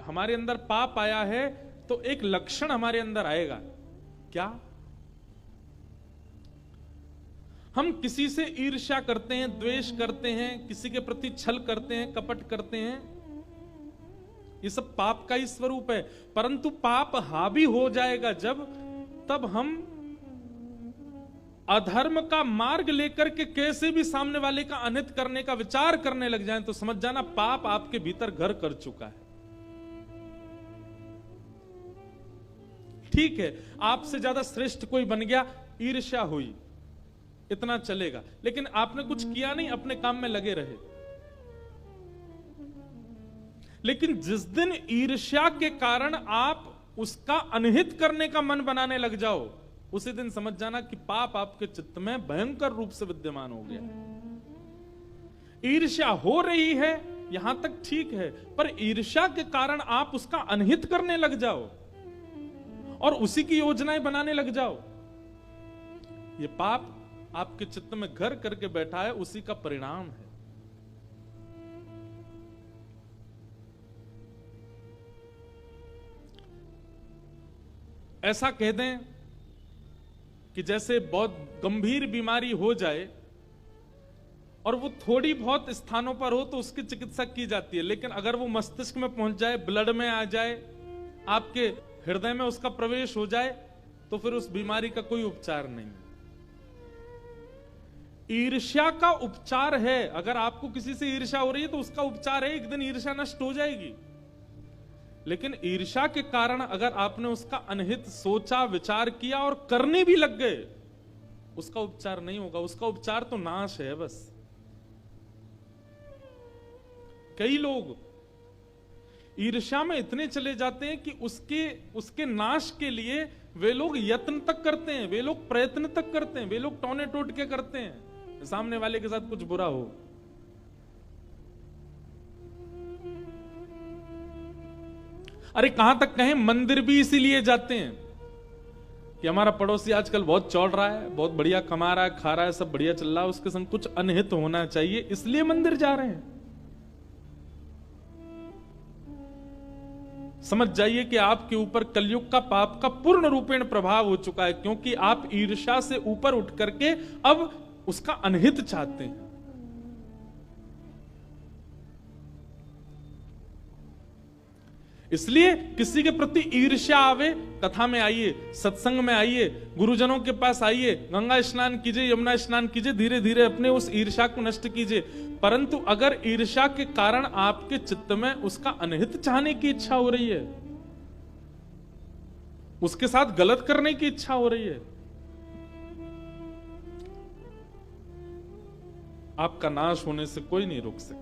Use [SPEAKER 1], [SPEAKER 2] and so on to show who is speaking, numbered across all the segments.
[SPEAKER 1] हमारे अंदर पाप आया है तो एक लक्षण हमारे अंदर आएगा। क्या? हम किसी से ईर्ष्या करते हैं, द्वेष करते हैं, किसी के प्रति छल करते हैं, कपट करते हैं। ये सब पाप का ही स्वरूप है। परंतु पाप हावी हो जाएगा तब हम अधर्म का मार्ग लेकर के कैसे भी सामने वाले का अनित करने का विचार करने लग जाएं, तो समझ जाना पाप आपके भीतर घर कर चुका है। ठीक है, आपसे ज्यादा श्रेष्ठ कोई बन गया, ईर्ष्या हुई, इतना चलेगा, लेकिन आपने कुछ किया नहीं, अपने काम में लगे रहे। लेकिन जिस दिन ईर्ष्या के कारण आप उसका अनहित करने का मन बनाने लग जाओ, उसी दिन समझ जाना कि पाप आपके चित्त में भयंकर रूप से विद्यमान हो गया। ईर्ष्या हो रही है यहां तक ठीक है, पर ईर्ष्या के कारण आप उसका अनहित करने लग जाओ और उसी की योजनाएं बनाने लग जाओ, ये पाप आपके चित्त में घर करके बैठा है, उसी का परिणाम है। ऐसा कह दें कि जैसे बहुत गंभीर बीमारी हो जाए और वो थोड़ी बहुत स्थानों पर हो तो उसकी चिकित्सा की जाती है, लेकिन अगर वो मस्तिष्क में पहुंच जाए, ब्लड में आ जाए, आपके हृदय में उसका प्रवेश हो जाए, तो फिर उस बीमारी का कोई उपचार नहीं। ईर्ष्या का उपचार है। अगर आपको किसी से ईर्ष्या हो रही है तो उसका उपचार है, एक दिन ईर्ष्या नष्ट हो जाएगी। लेकिन ईर्ष्या के कारण अगर आपने उसका अनहित सोचा, विचार किया और करने भी लग गए, उसका उपचार नहीं होगा। उसका उपचार तो नाश है बस। कई लोग ईर्ष्या में इतने चले जाते हैं कि उसके नाश के लिए वे लोग यत्न तक करते हैं, वे लोग प्रयत्न तक करते हैं, वे लोग टौने टोट के करते हैं सामने वाले के साथ कुछ बुरा हो। अरे कहां तक कहें, मंदिर भी इसीलिए जाते हैं कि हमारा पड़ोसी आजकल बहुत चौड़ रहा है, बहुत बढ़िया कमा रहा है, खा रहा है, सब बढ़िया चल रहा है, उसके संग कुछ अनहित होना चाहिए, इसलिए मंदिर जा रहे हैं। समझ जाइए कि आपके ऊपर कलयुग का पाप का पूर्ण रूपेण प्रभाव हो चुका है, क्योंकि आप ईर्ष्या से ऊपर उठ करके अब उसका अनहित चाहते हैं। इसलिए किसी के प्रति ईर्ष्या आवे, कथा में आइए, सत्संग में आइए, गुरुजनों के पास आइए, गंगा स्नान कीजिए, यमुना स्नान कीजिए, धीरे धीरे अपने उस ईर्ष्या को नष्ट कीजिए। परंतु अगर ईर्ष्या के कारण आपके चित्त में उसका अनहित चाहने की इच्छा हो रही है, उसके साथ गलत करने की इच्छा हो रही है, आपका नाश होने से कोई नहीं रोक सकता।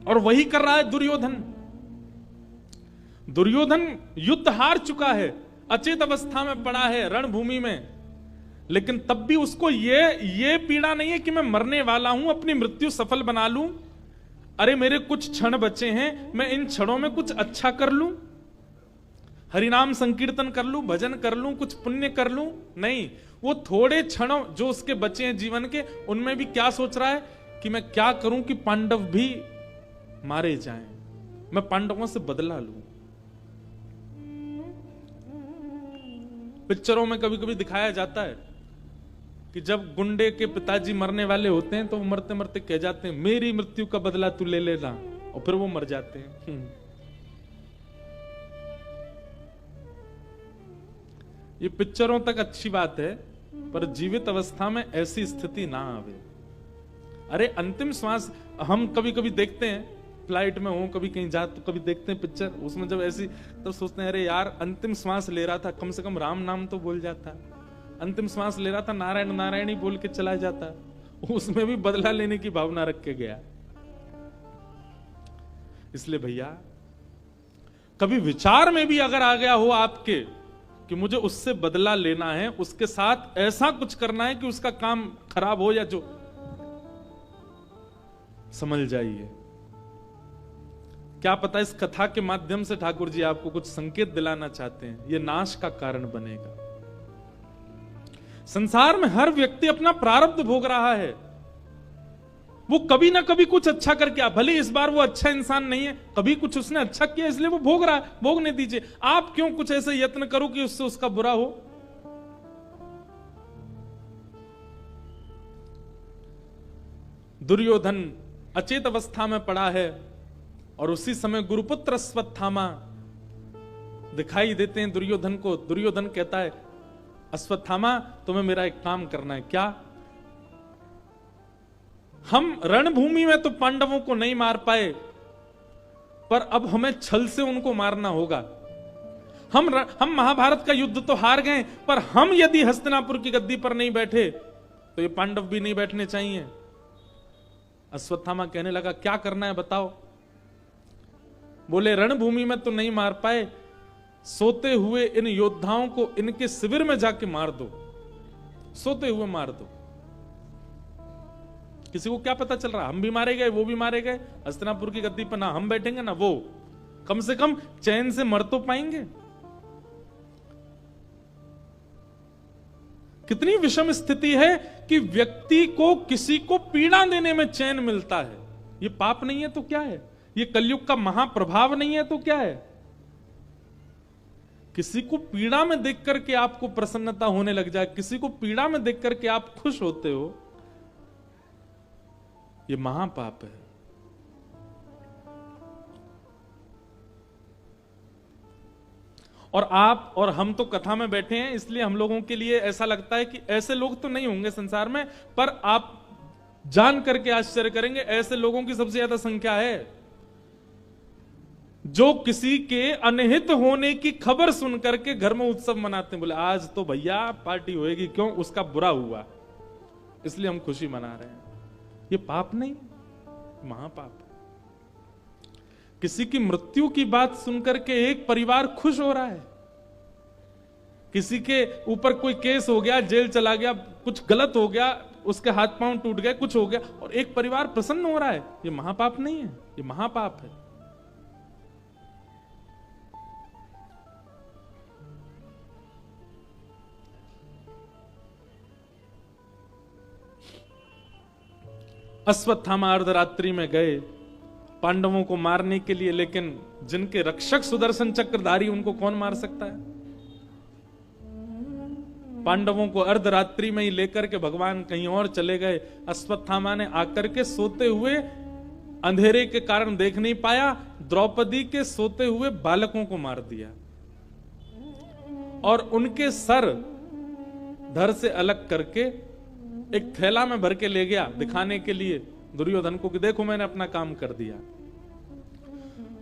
[SPEAKER 1] और वही कर रहा है दुर्योधन। दुर्योधन युद्ध हार चुका है, अचेत अवस्था में पड़ा है रणभूमि में, लेकिन तब भी उसको ये पीड़ा नहीं है कि मैं मरने वाला हूं, अपनी मृत्यु सफल बना लूं। अरे मेरे कुछ क्षण बचे हैं, मैं इन क्षणों में कुछ अच्छा कर लूं, हरिनाम संकीर्तन कर लूं, भजन कर लूं, कुछ पुण्य कर लूं। नहीं, वो थोड़े क्षणों जो उसके बचे हैं जीवन के, उनमें भी क्या सोच रहा है कि मैं क्या करूं कि पांडव भी मारे जाएं, मैं पांडवों से बदला लूं। पिक्चरों में कभी कभी दिखाया जाता है कि जब गुंडे के पिताजी मरने वाले होते हैं तो वो मरते मरते कह जाते हैं, मेरी मृत्यु का बदला तू ले लेना, और फिर वो मर जाते हैं। ये पिक्चरों तक अच्छी बात है, पर जीवित अवस्था में ऐसी स्थिति ना आवे। अरे अंतिम श्वास हम कभी कभी देखते हैं, फ्लाइट में हो, कभी कहीं जा तो कभी देखते हैं पिक्चर, उसमें जब ऐसी तब सोचते हैं, अरे यार अंतिम श्वास ले रहा था, कम से कम राम नाम तो बोल जाता, अंतिम श्वास ले रहा था, नारायण नारायण ही बोल के चला जाता, उसमें भी बदला लेने की भावना रख के गया। इसलिए भैया कभी विचार में भी अगर आ गया हो आपके कि मुझे उससे बदला लेना है, उसके साथ ऐसा कुछ करना है कि उसका काम खराब हो या जो, समझ जाइए, क्या पता इस कथा के माध्यम से ठाकुर जी आपको कुछ संकेत दिलाना चाहते हैं, यह नाश का कारण बनेगा। संसार में हर व्यक्ति अपना प्रारब्ध भोग रहा है। वो कभी ना कभी कुछ अच्छा करके भले इस बार वो अच्छा इंसान नहीं है, कभी कुछ उसने अच्छा किया इसलिए वो भोग रहा है, भोगने दीजिए। आप क्यों कुछ ऐसे यत्न करो कि उससे उसका बुरा हो। दुर्योधन अचेत अवस्था में पड़ा है और उसी समय गुरुपुत्र अश्वत्थामा दिखाई देते हैं दुर्योधन को। दुर्योधन कहता है, अश्वत्थामा तुम्हें मेरा एक काम करना है। क्या? हम रणभूमि में तो पांडवों को नहीं मार पाए, पर अब हमें छल से उनको मारना होगा। हम महाभारत का युद्ध तो हार गए, पर हम यदि हस्तिनापुर की गद्दी पर नहीं बैठे तो ये पांडव भी नहीं बैठने चाहिए। अश्वत्थामा कहने लगा, क्या करना है बताओ। बोले, रणभूमि में तो नहीं मार पाए, सोते हुए इन योद्धाओं को इनके शिविर में जाके मार दो, सोते हुए मार दो। किसी को क्या पता चल रहा, हम भी मारे गए, वो भी मारे गए। हस्तिनापुर की गद्दी पर ना हम बैठेंगे ना वो, कम से कम चैन से मर तो पाएंगे। कितनी विषम स्थिति है कि व्यक्ति को किसी को पीड़ा देने में चैन मिलता है। ये पाप नहीं है तो क्या है? ये कलयुग का महाप्रभाव नहीं है तो क्या है? किसी को पीड़ा में देख करके आपको प्रसन्नता होने लग जाए, किसी को पीड़ा में देख करके आप खुश होते हो, ये महापाप है। और आप और हम तो कथा में बैठे हैं, इसलिए हम लोगों के लिए ऐसा लगता है कि ऐसे लोग तो नहीं होंगे संसार में, पर आप जान करके आश्चर्य करेंगे, ऐसे लोगों की सबसे ज्यादा संख्या है जो किसी के अनहित होने की खबर सुन करके घर में उत्सव मनाते हैं। बोले, आज तो भैया पार्टी होएगी, क्यों? उसका बुरा हुआ इसलिए हम खुशी मना रहे हैं। ये पाप नहीं, महापाप। किसी की मृत्यु की बात सुनकर के एक परिवार खुश हो रहा है, किसी के ऊपर कोई केस हो गया, जेल चला गया, कुछ गलत हो गया, उसके हाथ पांव टूट गए, कुछ हो गया और एक परिवार प्रसन्न हो रहा है, ये महापाप नहीं है, ये महापाप है। अश्वत्थामा अर्धरात्रि में गए पांडवों को मारने के लिए, लेकिन जिनके रक्षक सुदर्शन चक्रधारी, उनको कौन मार सकता है? पांडवों को अर्धरात्रि में ही लेकर के भगवान कहीं और चले गए। अश्वत्थामा ने आकर के सोते हुए, अंधेरे के कारण देख नहीं पाया, द्रौपदी के सोते हुए बालकों को मार दिया और उनके सर धड़ से अलग करके एक थैला में भर के ले गया, दिखाने के लिए दुर्योधन को कि देखो मैंने अपना काम कर दिया।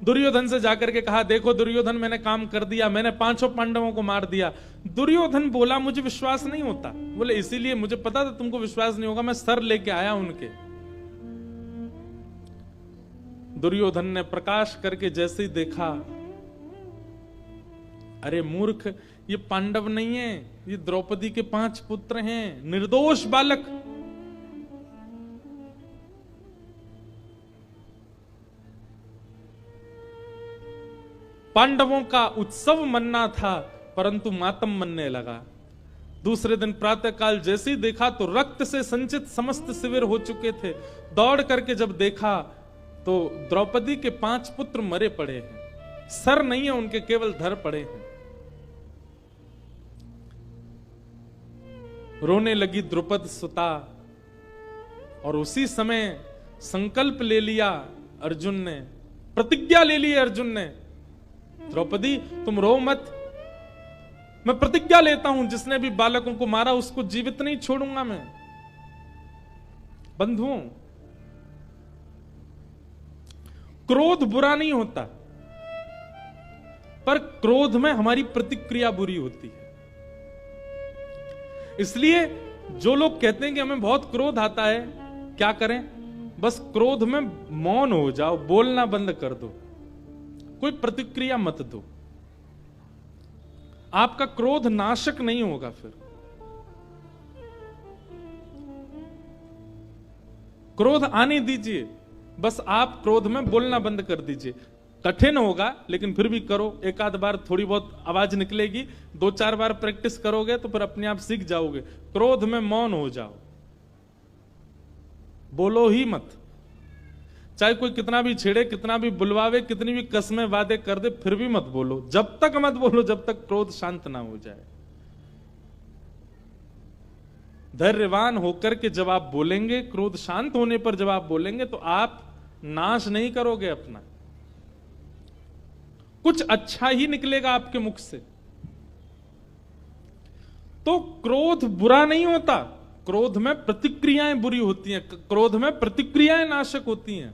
[SPEAKER 1] दुर्योधन से जाकर के कहा, देखो दुर्योधन मैंने काम कर दिया, मैंने 5 पांडवों को मार दिया। दुर्योधन बोला, मुझे विश्वास नहीं होता। बोले, इसीलिए मुझे पता था तुमको विश्वास नहीं होगा, मैं सर लेके आया उनके। दुर्योधन ने प्रकाश करके जैसे ही देखा, अरे मूर्ख, ये पांडव नहीं है, ये द्रौपदी के 5 पुत्र हैं, निर्दोष बालक। पांडवों का उत्सव मनना था, परंतु मातम मनने लगा। दूसरे दिन प्रातःकाल जैसे ही देखा तो रक्त से संचित समस्त शिविर हो चुके थे। दौड़ करके जब देखा तो द्रौपदी के 5 पुत्र मरे पड़े हैं, सर नहीं है उनके, केवल धड़ पड़े हैं। रोने लगी द्रुपद सुता और उसी समय संकल्प ले लिया अर्जुन ने, प्रतिज्ञा ले ली अर्जुन ने, द्रौपदी तुम रो मत, मैं प्रतिज्ञा लेता हूं जिसने भी बालकों को मारा उसको जीवित नहीं छोड़ूंगा मैं। बंधुओं, क्रोध बुरा नहीं होता, पर क्रोध में हमारी प्रतिक्रिया बुरी होती है। इसलिए जो लोग कहते हैं कि हमें बहुत क्रोध आता है, क्या करें? बस क्रोध में मौन हो जाओ, बोलना बंद कर दो, कोई प्रतिक्रिया मत दो। आपका क्रोध नाशक नहीं होगा। फिर क्रोध आने दीजिए, बस आप क्रोध में बोलना बंद कर दीजिए। कठिन होगा लेकिन फिर भी करो, एक आध बार थोड़ी बहुत आवाज निकलेगी, 2-4 बार प्रैक्टिस करोगे तो फिर अपने आप सीख जाओगे। क्रोध में मौन हो जाओ, बोलो ही मत। चाहे कोई कितना भी छेड़े, कितना भी बुलवावे, कितनी भी कस्में वादे कर दे, फिर भी मत बोलो। जब तक मत बोलो जब तक क्रोध शांत ना हो जाए। धैर्यवान होकर के जब आप बोलेंगे, क्रोध शांत होने पर जब आप बोलेंगे, तो आप नाश नहीं करोगे अपना, कुछ अच्छा ही निकलेगा आपके मुख से। तो क्रोध बुरा नहीं होता, क्रोध में प्रतिक्रियाएं बुरी होती हैं, क्रोध में प्रतिक्रियाएं नाशक होती हैं।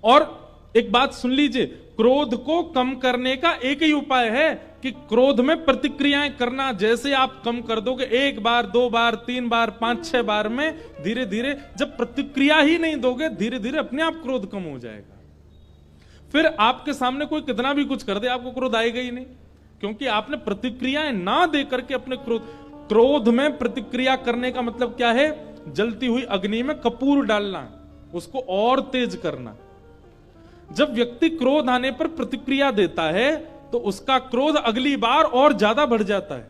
[SPEAKER 1] और एक बात सुन लीजिए, क्रोध को कम करने का एक ही उपाय है कि क्रोध में प्रतिक्रियाएं करना जैसे आप कम कर दोगे, 1 बार 2 बार 3 बार 5-6 बार में, धीरे धीरे जब प्रतिक्रिया ही नहीं दोगे, धीरे धीरे अपने आप क्रोध कम हो जाएगा। फिर आपके सामने कोई कितना भी कुछ कर दे, आपको क्रोध आएगा ही नहीं, क्योंकि आपने प्रतिक्रियाएं ना दे करके अपने क्रोध में प्रतिक्रिया करने का मतलब क्या है? जलती हुई अग्नि में कपूर डालना, उसको और तेज करना। जब व्यक्ति क्रोध आने पर प्रतिक्रिया देता है तो उसका क्रोध अगली बार और ज्यादा बढ़ जाता है।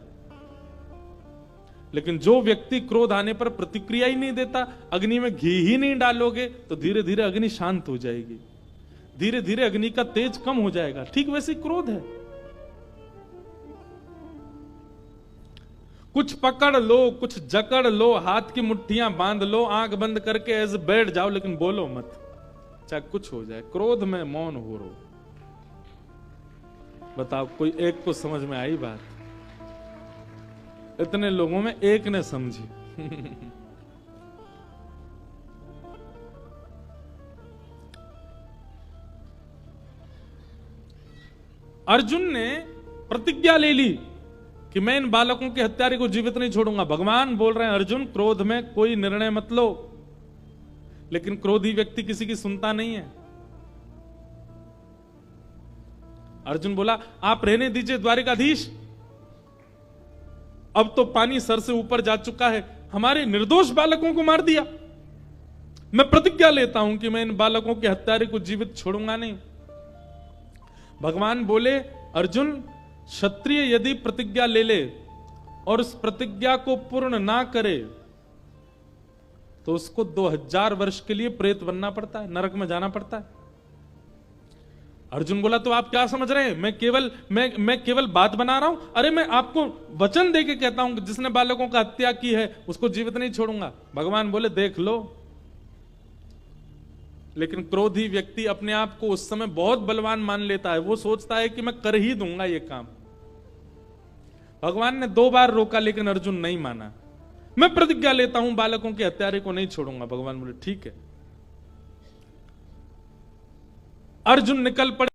[SPEAKER 1] लेकिन जो व्यक्ति क्रोध आने पर प्रतिक्रिया ही नहीं देता, अग्नि में घी ही नहीं डालोगे, तो धीरे धीरे अग्नि शांत हो जाएगी, धीरे धीरे अग्नि का तेज कम हो जाएगा। ठीक वैसे क्रोध है, कुछ पकड़ लो, कुछ जकड़ लो, हाथ की मुट्ठियां बांध लो, आंख बंद करके ऐसे बैठ जाओ, लेकिन बोलो मत, चाहे कुछ हो जाए। क्रोध में मौन हो रो। बताओ, कोई एक को समझ में आई बात? इतने लोगों में एक ने समझी। अर्जुन ने प्रतिज्ञा ले ली कि मैं इन बालकों के हत्यारे को जीवित नहीं छोड़ूंगा। भगवान बोल रहे हैं, अर्जुन क्रोध में कोई निर्णय मत लो। लेकिन क्रोधी व्यक्ति किसी की सुनता नहीं है। अर्जुन बोला, आप रहने दीजिए द्वारिकाधीश, अब तो पानी सर से ऊपर जा चुका है, हमारे निर्दोष बालकों को मार दिया। मैं प्रतिज्ञा लेता हूं कि मैं इन बालकों के हत्यारे को जीवित छोड़ूंगा नहीं। भगवान बोले, अर्जुन, क्षत्रिय यदि प्रतिज्ञा ले ले और उस प्रतिज्ञा को पूर्ण ना करे तो उसको 2000 वर्ष के लिए प्रेत बनना पड़ता है, नरक में जाना पड़ता है। अर्जुन बोला, तो आप क्या समझ रहे हैं? मैं केवल बात बना रहा हूं? अरे मैं आपको वचन देके कहता हूं कि जिसने बालकों का हत्या की है उसको जीवित नहीं छोड़ूंगा। भगवान बोले, देख लो। लेकिन क्रोधी व्यक्ति अपने आप को उस समय बहुत बलवान मान लेता है, वो सोचता है कि मैं कर ही दूंगा ये काम। भगवान ने 2 बार रोका, लेकिन अर्जुन नहीं माना। मैं प्रतिज्ञा लेता हूं, बालकों के हत्यारे को नहीं छोड़ूंगा। भगवान बोले, ठीक है। अर्जुन निकल पड़े।